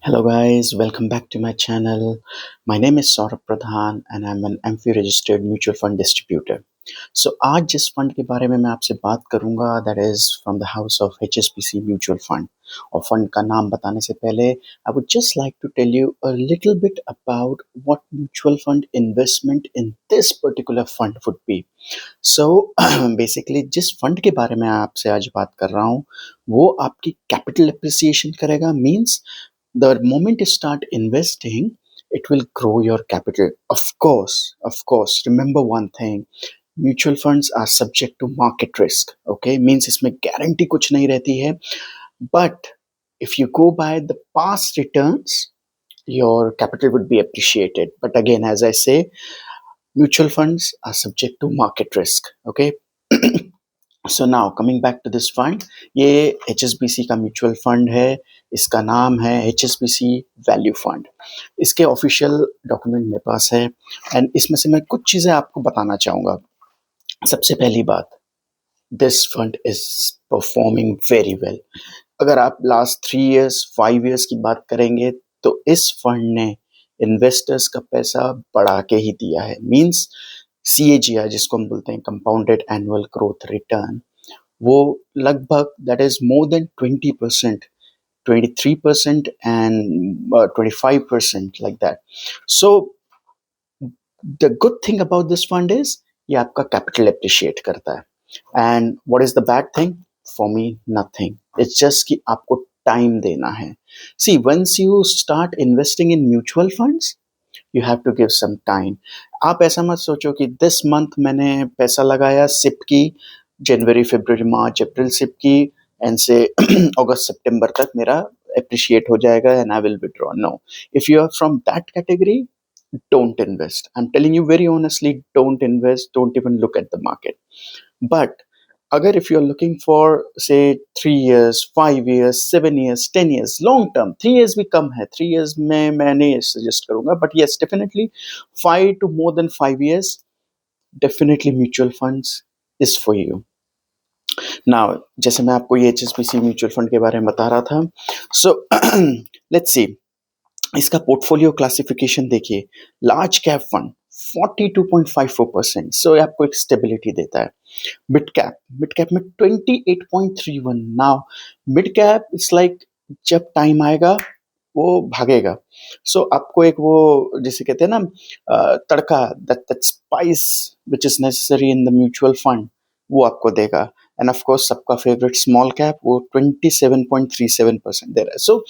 Hello guys, welcome back to my channel. My name is Saurabh Pradhan and I'm an MFI registered mutual fund distributor. So आज जिस fund के बारे में मैं आपसे बात करूंगा that is from the house of HSBC Mutual Fund. और फंड का नाम बताने से पहले I would just like to tell you a little bit about what mutual fund investment in this particular fund would be. So basically जिस fund के बारे में आपसे आज बात कर रहा हूँ वो आपकी कैपिटल एप्रिसिएशन करेगा means the moment you start investing, it will grow your capital. Of course, remember one thing. Mutual funds are subject to market risk. Okay, means इसमें guarantee कुछ नहीं रहती है. But if you go by the past returns, your capital would be appreciated. But again, as I say, mutual funds are subject to market risk. Okay. So now coming back to this fund, ये HSBC का mutual fund है. इसका नाम है HSBC value fund. इसके official document मेरे पास है एंड इसमें से मैं कुछ चीज़ें आपको बताना चाहूँगा. सबसे पहली बात, this fund is performing very well. अगर आप लास्ट 3 years 5 years की बात करेंगे तो इस फंड ने इन्वेस्टर्स का पैसा बढ़ा के ही दिया है. मीन्स CAGR जिसको हम बोलते हैं कंपाउंडेड एनुअल ग्रोथ रिटर्न, वो लगभग that is more than 20%, 23% and 25% like that. So the good thing about this fund is ये आपका कैपिटल एप्रिशिएट करता है. And what is the bad thing? For me nothing. It's just कि आपको time देना है. See once you start investing in mutual funds you have to give some time. आप ऐसा मत सोचो कि दिस मंथ मैंने पैसा लगाया सिप की, जनवरी फरवरी मार्च अप्रैल सिप की एंड से अगस्त सितंबर तक मेरा अप्रिशिएट हो जाएगा and I will withdraw. No, if you are from that category, don't invest. I'm telling you very honestly, don't invest, don't even look at the market. But अगर if you're looking for say 3 years 5 years 7 years 10 years long term, 3 years भी कम है, 3 years में मैं नहीं suggest करूँगा, but yes definitely 5 to more than 5 years definitely mutual funds is for you. Now जैसे मैं आपको ये HSBC म्यूचुअल फंड के बारे में बता रहा था, so let's see इसका पोर्टफोलियो क्लासिफिकेशन देखिए. लार्ज कैप फंड 42.54%, सो ये आपको एक स्टेबिलिटी देता है. मिड कैप में 28.31. Now mid cap it's like जब टाइम आएगा वो भागेगा. सो आपको एक वो जिसे कहते हैं ना तड़का, that spice which is necessary in the mutual fund, वो आपको देगा. एंड ऑफ कोर्स सबका फेवरेट स्मॉल कैप, वो 27.37% दे रहा है. सो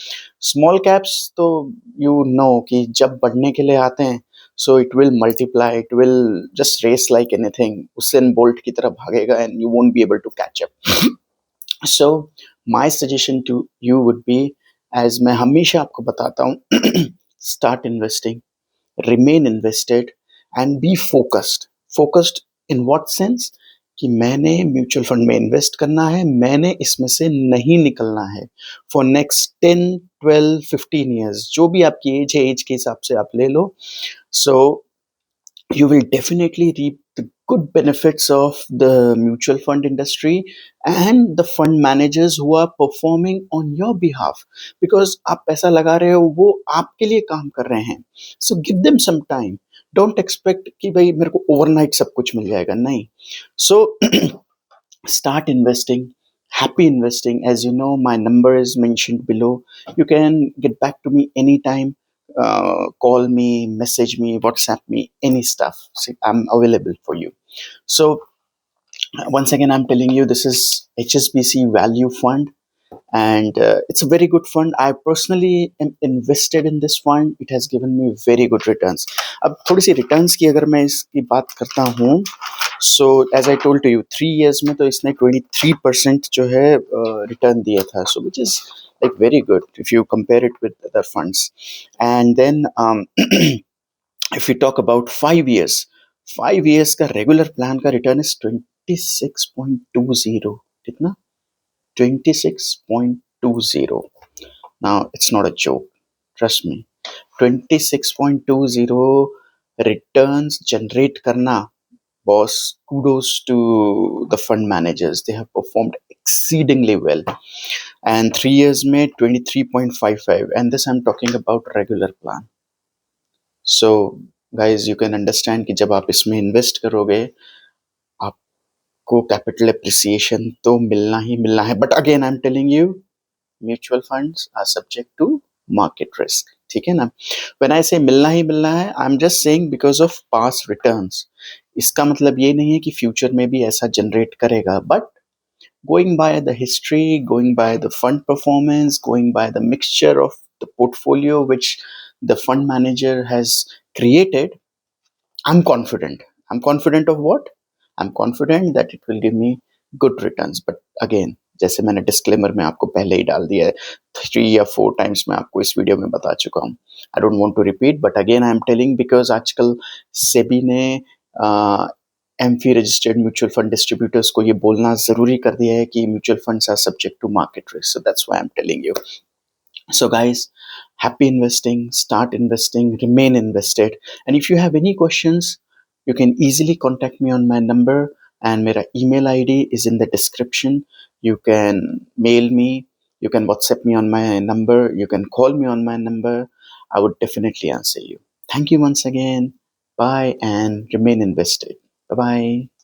स्मॉल कैप्स तो यू नो कि जब बढ़ने के लिए आते हैं so it will multiply, it will just race like anything, Usain Bolt की तरह भागेगा and you won't be able to catch up. So my suggestion to you would be, as मैं हमेशा आपको बताता हूँ, start investing, remain invested and be focused in what sense कि मैंने म्यूचुअल फंड में इन्वेस्ट करना है, मैंने इसमें से नहीं निकलना है फॉर नेक्स्ट 10 12 15 years. जो भी आपकी एज है, एज के हिसाब से आप ले लो. सो you will definitely reap the good benefits of the mutual fund industry and the fund managers who are performing on your behalf, because आप पैसा लगा रहे हो, वो आपके लिए काम कर रहे हैं. So give them some time. Don't expect कि भाई मेरे को overnight सब कुछ मिल जाएगा, नहीं. So start investing, happy investing. As you know, my number is mentioned below. You can get back to me anytime. Call me, message me, WhatsApp me, any stuff. See, I'm available for you. So once again, I'm telling you, this is HSBC Value Fund, and it's a very good fund. I personally am invested in this fund. It has given me very good returns. अब थोड़ी सी returns की अगर मैं इसकी बात करता हूँ, so as I told to you, 3 years में तो इसने 23% जो है return दिया था, so which is like very good if you compare it with other funds. And then if you talk about 5 years, 5 years का regular plan का return is 26.20. कितना? 26.20. Now it's not a joke, trust me. 26.20 returns generate करना boss, kudos to the fund managers. They have performed exceedingly well. And 3 years made 23.55. And this I'm talking about regular plan. So guys, you can understand कि जब आप इसमें invest करोगे आपको capital appreciation तो मिलना ही मिलना है. But again I am telling you, mutual funds are subject to market risk. ठीक है ना. व्हेन आई से मिलना ही मिलना है, I am just saying because of past returns. इसका मतलब ये नहीं है कि फ्यूचर में भी ऐसा जनरेट करेगा. But going by the history, going by the fund performance, going by the mixture of the portfolio which the fund manager has created, I'm confident. I'm confident of what? I'm confident that it will give me good returns. But again, जैसे मैंने disclaimer में आपको पहले ही डाल दिया है, 3 या 4 times मैं आपको इस वीडियो में बता चुका हूँ. I don't want to repeat, but again I am telling because आजकल सेबी ने AMFI registered mutual fund distributors को ये बोलना ज़रूरी कर दिया है कि mutual funds are subject to market risk. So that's why I am telling you. So, guys, happy investing, start investing, remain invested. And if you have any questions, you can easily contact me on my number, and my email ID is in the description. You can mail me, you can WhatsApp me on my number, you can call me on my number. I would definitely answer you. Thank you once again. Bye and remain invested. Bye bye.